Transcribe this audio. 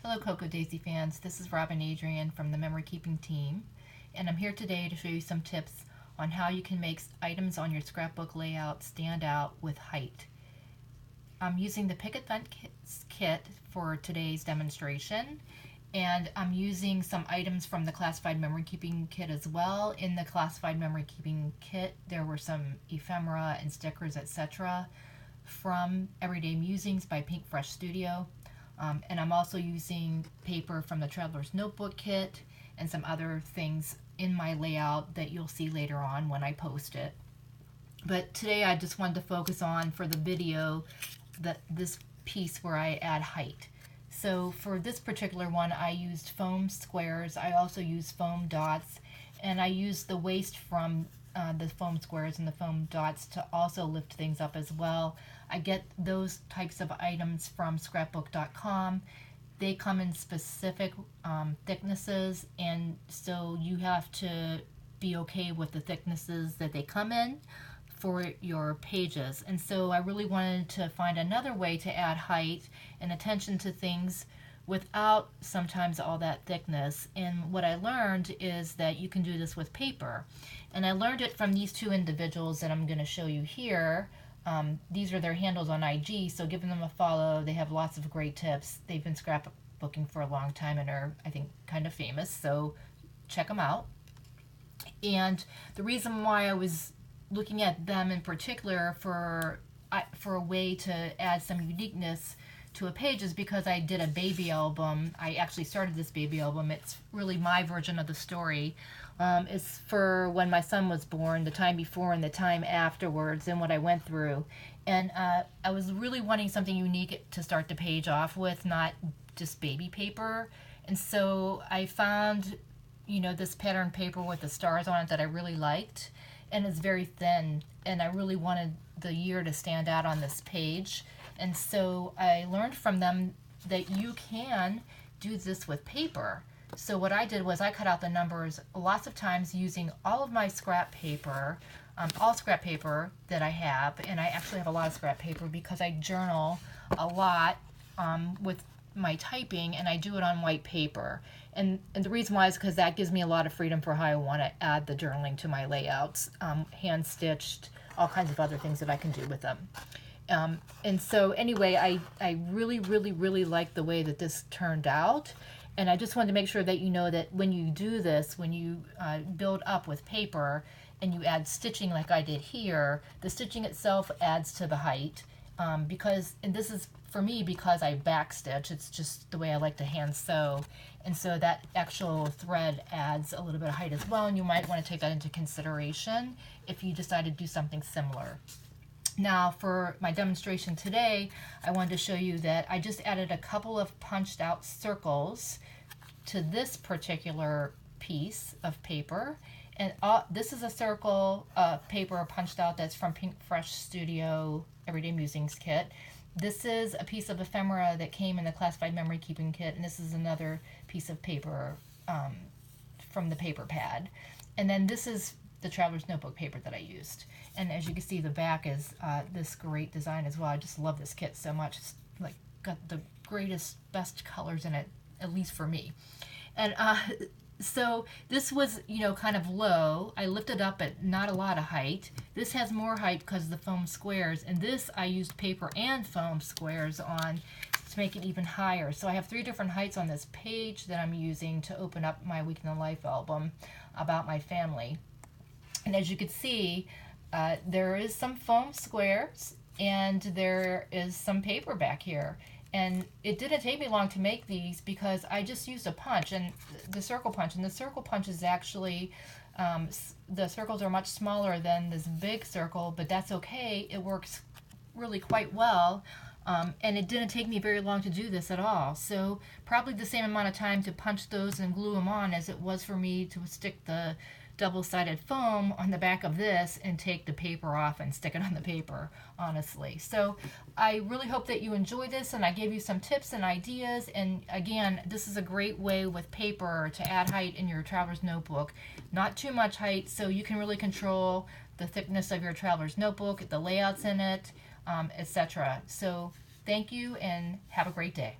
Hello Cocoa Daisy fans, this is Robin Adrian from the Memory Keeping team, and I'm here today to show you some tips on how you can make items on your scrapbook layout stand out with height. I'm using the Picket Fence kit for today's demonstration, and I'm using some items from the Classified Memory Keeping kit as well. In the Classified Memory Keeping kit, there were some ephemera and stickers, etc. from Everyday Musings by Pinkfreshstudio. And I'm also using paper from the Traveler's Notebook kit and some other things in my layout that you'll see later on when I post it. But today I just wanted to focus on, for the video, this piece where I add height. So for this particular one, I used foam squares. I also used foam dots, and I used the waste from the foam squares and the foam dots to also lift things up as well. I get those types of items from scrapbook.com. They come in specific thicknesses, and so you have to be okay with the thicknesses that they come in for your pages. And so I really wanted to find another way to add height and attention to things without sometimes all that thickness. And what I learned is that you can do this with paper. And I learned it from these two individuals that I'm going to show you here. These are their handles on IG, so give them a follow. They have lots of great tips. They've been scrapbooking for a long time and are, I think, kind of famous, so check them out. And the reason why I was looking at them in particular for a way to add some uniqueness to a page is because I did a baby album. I actually started this baby album. It's really my version of the story. It's for when my son was born, the time before and the time afterwards, and what I went through. And I was really wanting something unique to start the page off with, not just baby paper. And so I found, this pattern paper with the stars on it that I really liked, and it's very thin, and I really wanted the year to stand out on this page. And so I learned from them that you can do this with paper. So what I did was I cut out the numbers lots of times using all of my scrap paper, all scrap paper that I have, and I actually have a lot of scrap paper because I journal a lot with my typing, and I do it on white paper. And the reason why is because that gives me a lot of freedom for how I want to add the journaling to my layouts, hand stitched, all kinds of other things that I can do with them. And so anyway, I really, really, really like the way that this turned out. And I just wanted to make sure that you know that when you do this, when you build up with paper and you add stitching like I did here, the stitching itself adds to the height and this is for me because I backstitch. It's just the way I like to hand sew. And so that actual thread adds a little bit of height as well, and you might want to take that into consideration if you decide to do something similar. Now for my demonstration today, I wanted to show you that I just added a couple of punched out circles to this particular piece of paper. And this is a circle of paper punched out that's from Pinkfreshstudio Everyday Musings kit. This is a piece of ephemera that came in the Classified Memory Keeping kit, and this is another piece of paper from the paper pad. And then this is the Traveler's Notebook paper that I used. And as you can see, the back is this great design as well. I just love this kit so much. It's like got the greatest, best colors in it, at least for me. And so this was, kind of low. I lifted up at not a lot of height. This has more height because of the foam squares. And this I used paper and foam squares on to make it even higher. So I have 3 different heights on this page that I'm using to open up my Week in the Life album about my family. And as you can see, there is some foam squares and there is some paper back here. And it didn't take me long to make these because I just used a punch, and the circle punch. And the circle punch is actually, the circles are much smaller than this big circle, but that's okay. It works really quite well. And it didn't take me very long to do this at all. So probably the same amount of time to punch those and glue them on as it was for me to stick the double-sided foam on the back of this and take the paper off and stick it on the paper, honestly. So I really hope that you enjoy this, and I gave you some tips and ideas. And again, this is a great way with paper to add height in your traveler's notebook. Not too much height, so you can really control the thickness of your traveler's notebook, the layouts in it, etc. So thank you and have a great day.